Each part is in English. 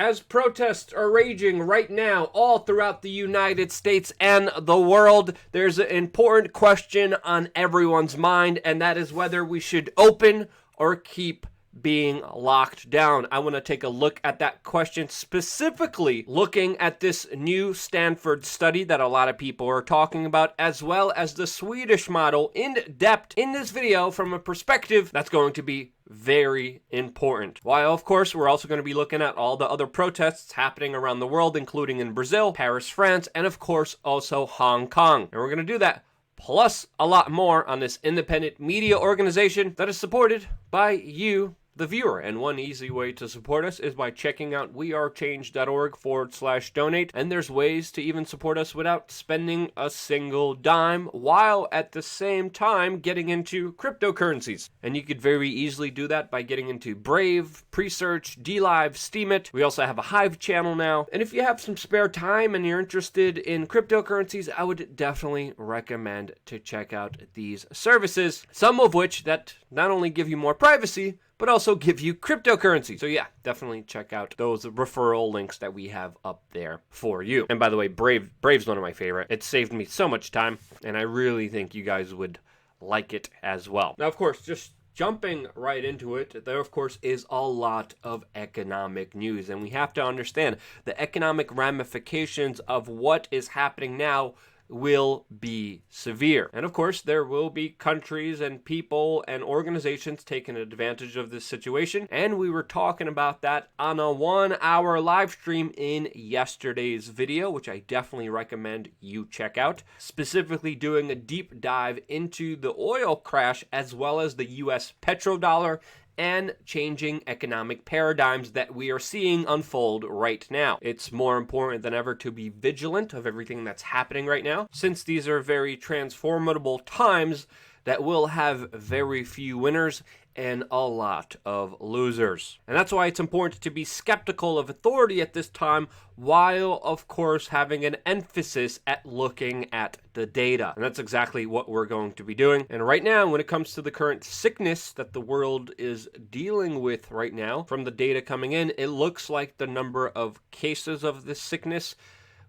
As protests are raging right now all throughout the United States and the world, there's an important question on everyone's mind, and that is whether we should open or keep being locked down. I want to take a look at that question, specifically looking at this new Stanford study that a lot of people are talking about, as well as the Swedish model in depth in this video from a perspective that's going to be very important. While, of course, we're also going to be looking at all the other protests happening around the world, including in Brazil, Paris, France, and of course, also Hong Kong. And we're going to do that plus a lot more on this independent media organization that is supported by you, the viewer. And one easy way to support us is by checking out wearechange.org/donate. And there's ways to even support us without spending a single dime, while at the same time getting into cryptocurrencies. And you could very easily do that by getting into Brave, Presearch, DLive, Steemit. We also have a Hive channel now. And if you have some spare time and you're interested in cryptocurrencies, I would definitely recommend to check out these services, some of which that not only give you more privacy, but also give you cryptocurrency. So yeah, definitely check out those referral links that we have up there for you. And by the way, Brave's one of my favorite. It saved me so much time, and I really think you guys would like it as well. Now, of course, just jumping right into it, there of course is a lot of economic news, and we have to understand the economic ramifications of what is happening now will be severe. And of course, there will be countries and people and organizations taking advantage of this situation. And we were talking about that on a 1-hour live stream in yesterday's video, which I definitely recommend you check out, specifically doing a deep dive into the oil crash as well as the US petrodollar and changing economic paradigms that we are seeing unfold right now. It's more important than ever to be vigilant of everything that's happening right now, since these are very transformable times that will have very few winners and a lot of losers. And that's why it's important to be skeptical of authority at this time, while of course having an emphasis at looking at the data. And that's exactly what we're going to be doing. And right now, when it comes to the current sickness that the world is dealing with right now, from the data coming in, it looks like the number of cases of this sickness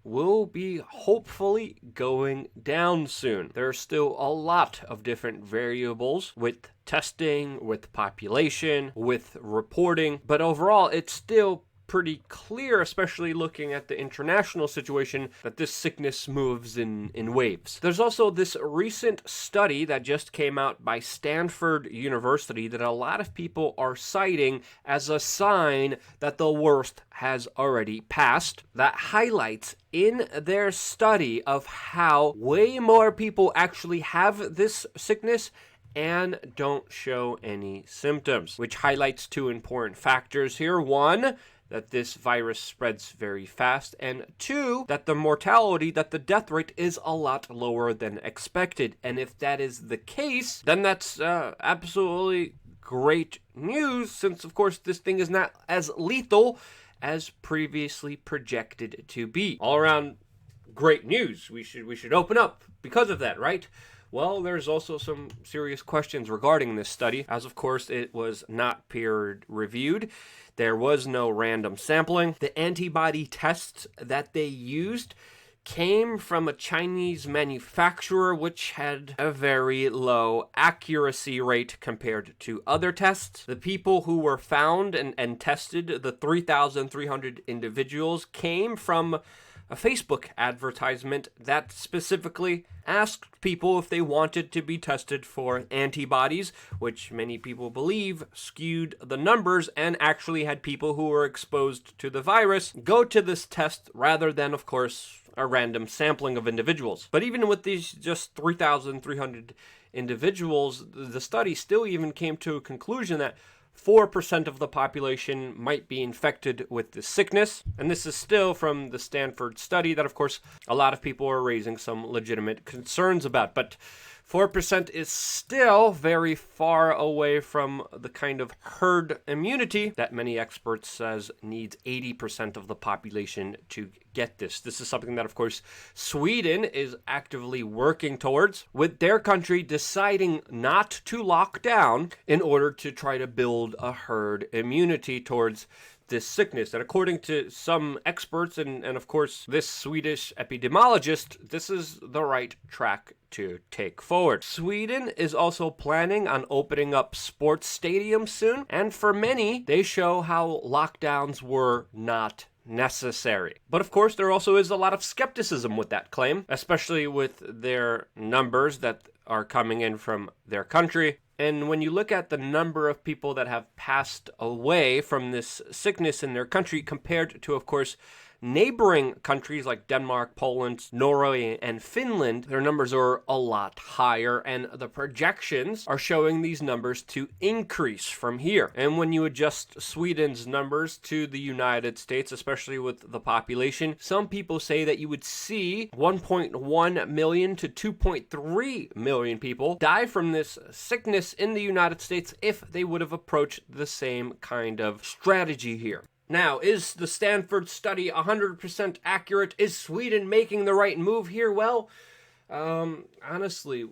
will be hopefully going down soon. There are still a lot of different variables with testing, with population, with reporting, but overall it's still pretty clear, especially looking at the international situation, that this sickness moves in waves. There's also this recent study that just came out by Stanford University that a lot of people are citing as a sign that the worst has already passed, that highlights in their study of how way more people actually have this sickness and don't show any symptoms, which highlights two important factors here. One, that this virus spreads very fast, and two, that the mortality, that the death rate is a lot lower than expected. And if that is the case, then that's absolutely great news, since of course this thing is not as lethal as previously projected to be. All around great news. We should open up because of that, right? Well, there's also some serious questions regarding this study, as of course it was not peer-reviewed. There was no random sampling. The antibody tests that they used came from a Chinese manufacturer, which had a very low accuracy rate compared to other tests. The people who were found and tested, the 3,300 individuals, came from a Facebook advertisement that specifically asked people if they wanted to be tested for antibodies, which many people believe skewed the numbers and actually had people who were exposed to the virus go to this test rather than, of course, a random sampling of individuals. But even with these just 3,300 individuals, the study still even came to a conclusion that 4% of the population might be infected with the sickness. And this is still from the Stanford study that, of course, a lot of people are raising some legitimate concerns about. But 4% is still very far away from the kind of herd immunity that many experts says needs 80% of the population to get this. This is something that, of course, Sweden is actively working towards, with their country deciding not to lock down in order to try to build a herd immunity towards this sickness. And according to some experts, and of course this Swedish epidemiologist, this is the right track to take forward. Sweden is also planning on opening up sports stadiums soon, and for many, they show how lockdowns were not necessary. But of course, there also is a lot of skepticism with that claim, especially with their numbers that are coming in from their country. And when you look at the number of people that have passed away from this sickness in their country compared to, of course, neighboring countries like Denmark, Poland, Norway, and Finland, their numbers are a lot higher, and the projections are showing these numbers to increase from here. And when you adjust Sweden's numbers to the United States, especially with the population, some people say that you would see 1.1 million to 2.3 million people die from this sickness in the United States if they would have approached the same kind of strategy here. Now, is the Stanford study 100% accurate? Is Sweden making the right move here? Well, honestly,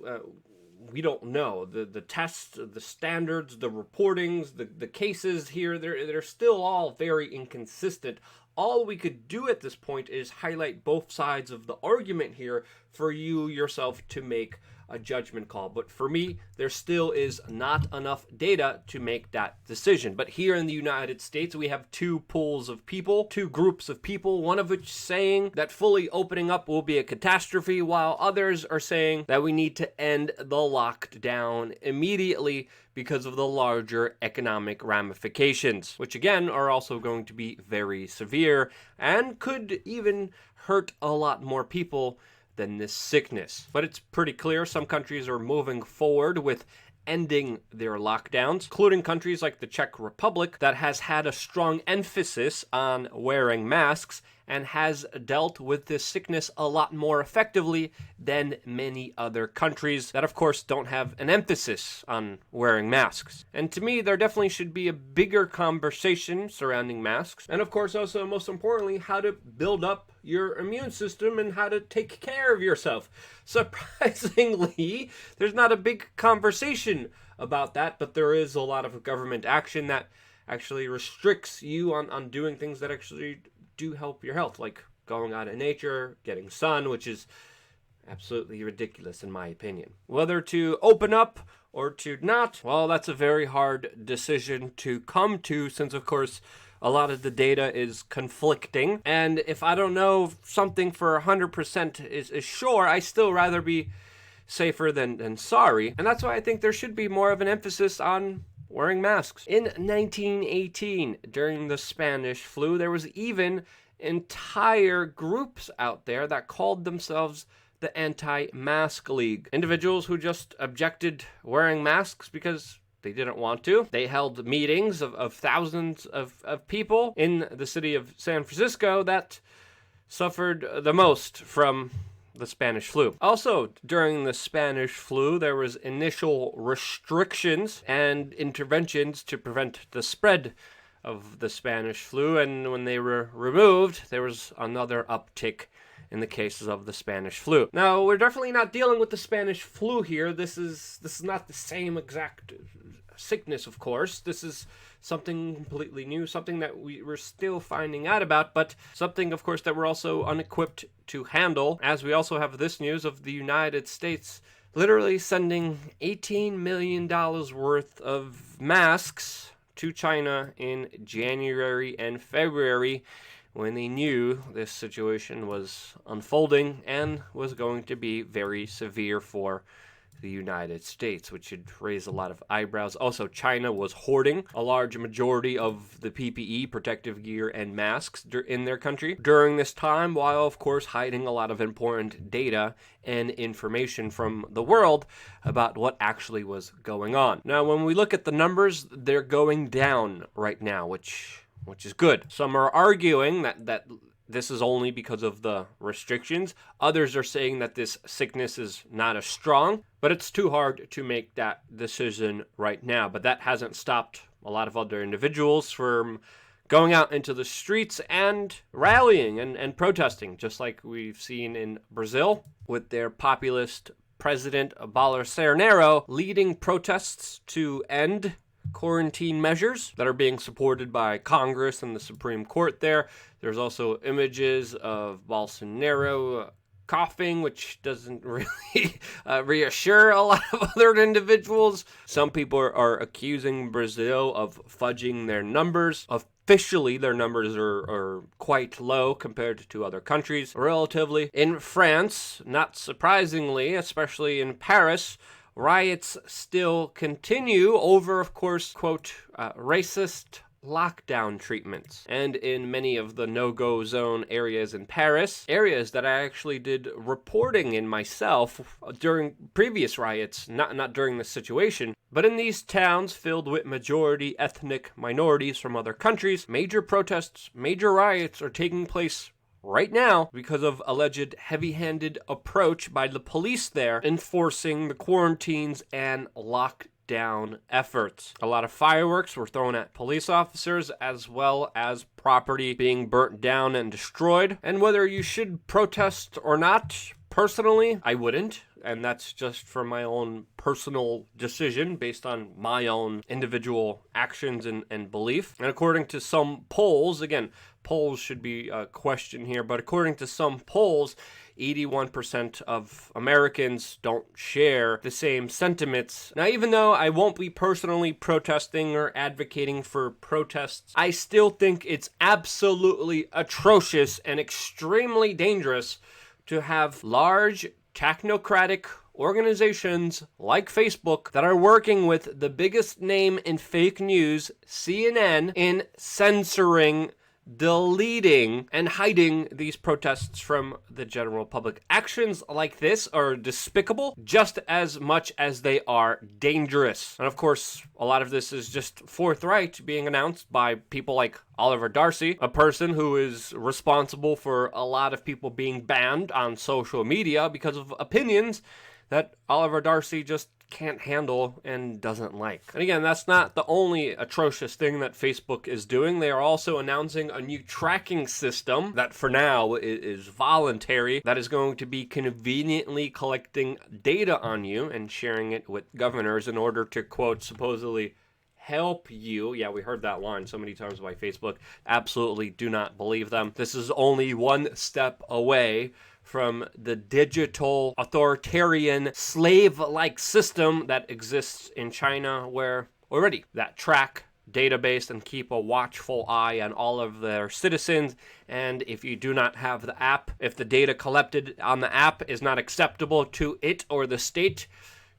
we don't know. The tests, the standards, the reportings, the cases here, they're still all very inconsistent. All we could do at this point is highlight both sides of the argument here for you yourself to make a judgment call. But for me, there still is not enough data to make that decision. But here in the United States, we have two pools of people, two groups of people, one of which saying that fully opening up will be a catastrophe, while others are saying that we need to end the lockdown immediately because of the larger economic ramifications, which again are also going to be very severe and could even hurt a lot more people than this sickness. But it's pretty clear some countries are moving forward with ending their lockdowns, including countries like the Czech Republic that has had a strong emphasis on wearing masks and has dealt with this sickness a lot more effectively than many other countries that, of course, don't have an emphasis on wearing masks. And to me, there definitely should be a bigger conversation surrounding masks. And of course, also, most importantly, how to build up your immune system and how to take care of yourself. Surprisingly, there's not a big conversation about that, but there is a lot of government action that actually restricts you on doing things that actually do help your health, like going out in nature, getting sun, which is absolutely ridiculous in my opinion. Whether to open up or to not, well, that's a very hard decision to come to, since of course a lot of the data is conflicting. And if I don't know something for 100% is sure, I still rather be safer than sorry. And that's why I think there should be more of an emphasis on wearing masks. In 1918, during the Spanish flu, there was even entire groups out there that called themselves the Anti-Mask League. Individuals who just objected wearing masks because they didn't want to. They held meetings of thousands of people in the city of San Francisco that suffered the most from the Spanish flu. Also, during the Spanish flu, there was initial restrictions and interventions to prevent the spread of the Spanish flu, and when they were removed, there was another uptick in the cases of the Spanish flu. Now, we're definitely not dealing with the Spanish flu here. This is not the same exact sickness, of course. This is something completely new, something that we're still finding out about, but something, of course, that we're also unequipped to handle, as we also have this news of the United States literally sending $18 million worth of masks to China in January and February, when they knew this situation was unfolding and was going to be very severe for the United States, which should raise a lot of eyebrows. Also, China was hoarding a large majority of the PPE, protective gear, and masks in their country during this time, while, of course, hiding a lot of important data and information from the world about what actually was going on. Now, when we look at the numbers, they're going down right now, which is good. Some are arguing that this is only because of the restrictions. Others are saying that this sickness is not as strong, but it's too hard to make that decision right now. But that hasn't stopped a lot of other individuals from going out into the streets and rallying and protesting, just like we've seen in Brazil with their populist president Bolsonaro leading protests to end quarantine measures that are being supported by Congress and the Supreme Court there. There's also images of Bolsonaro coughing, which doesn't really reassure a lot of other individuals. Some people are accusing Brazil of fudging their numbers. Officially, their numbers are quite low compared to other countries, relatively. In France, not surprisingly, especially in Paris, riots still continue over, of course, quote, racist lockdown treatments. And in many of the no-go zone areas in Paris, areas that I actually did reporting in myself during previous riots, not during this situation, but in these towns filled with majority ethnic minorities from other countries, major protests, major riots are taking place right now because of alleged heavy-handed approach by the police there enforcing the quarantines and lockdown efforts. A lot of fireworks were thrown at police officers, as well as property being burnt down and destroyed. And whether you should protest or not, personally, I wouldn't. And that's just from my own personal decision based on my own individual actions and belief. And according to some polls, again, polls should be a question here, but according to some polls, 81% of Americans don't share the same sentiments. Now, even though I won't be personally protesting or advocating for protests, I still think it's absolutely atrocious and extremely dangerous to have large technocratic organizations like Facebook that are working with the biggest name in fake news, CNN, in censoring, deleting, and hiding these protests from the general public. Actions like this are despicable just as much as they are dangerous. And of course, a lot of this is just forthright being announced by people like Oliver Darcy, a person who is responsible for a lot of people being banned on social media because of opinions that Oliver Darcy just can't handle and doesn't like. And again, that's not the only atrocious thing that Facebook is doing. They are also announcing a new tracking system that for now is voluntary, that is going to be conveniently collecting data on you and sharing it with governors in order to, quote, supposedly help you. Yeah, we heard that line so many times by Facebook. Absolutely do not believe them. This is only one step away from the digital authoritarian slave-like system that exists in China, where already that track database and keep a watchful eye on all of their citizens. And if you do not have the app, if the data collected on the app is not acceptable to it or the state,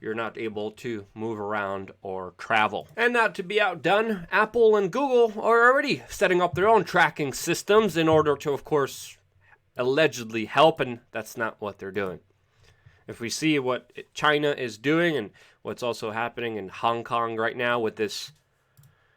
you're not able to move around or travel. And not to be outdone, Apple and Google are already setting up their own tracking systems in order to, of course, allegedly help, and that's not what they're doing. If we see what China is doing and what's also happening in Hong Kong right now with this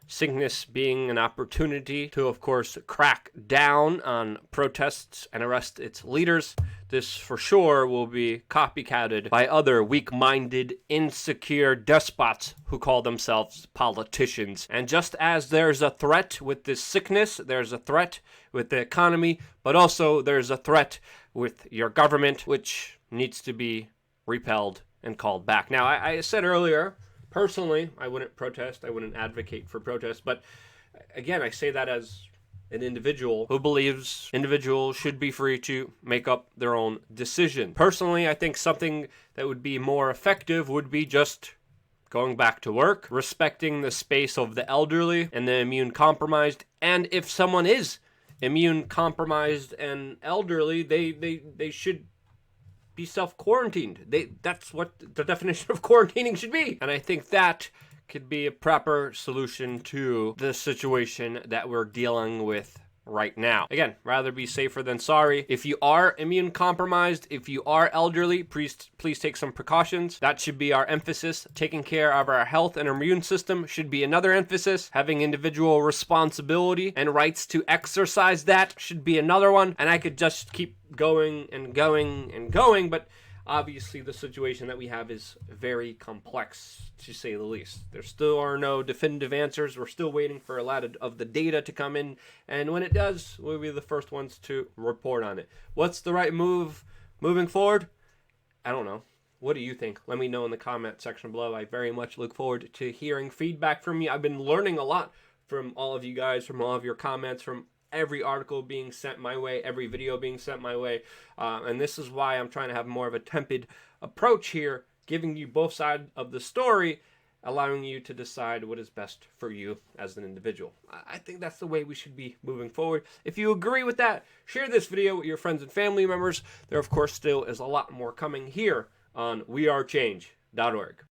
sickness being an opportunity to, of course, crack down on protests and arrest its leaders, this for sure will be copycatted by other weak-minded, insecure despots who call themselves politicians. And just as there's a threat with this sickness, there's a threat with the economy, but also there's a threat with your government, which needs to be repelled and called back. Now, I said earlier, personally, I wouldn't protest, I wouldn't advocate for protest, but again, I say that as an individual who believes individuals should be free to make up their own decision. Personally, I think something that would be more effective would be just going back to work, respecting the space of the elderly and the immune compromised, and if someone is immune compromised and elderly, they should be self-quarantined. That's what the definition of quarantining should be. And I think that could be a proper solution to the situation that we're dealing with right now. Again, rather be safer than sorry. If you are immune compromised, if you are elderly, please take some precautions. That should be our emphasis. Taking care of our health and immune system should be another emphasis. Having individual responsibility and rights to exercise that should be another one. And I could just keep going and going and going, but obviously the situation that we have is very complex, to say the least. There still are no definitive answers. We're still waiting for a lot of the data to come in, and when it does, we'll be the first ones to report on it. What's the right move moving forward? I don't know. What do you think? Let me know in the comment section below. I very much look forward to hearing feedback from you. I've been learning a lot from all of you guys, from all of your comments, from every article being sent my way, every video being sent my way. And this is why I'm trying to have more of a tempered approach here, giving you both sides of the story, allowing you to decide what is best for you as an individual. I think that's the way we should be moving forward. If you agree with that, share this video with your friends and family members. There, of course, still is a lot more coming here on wearechange.org.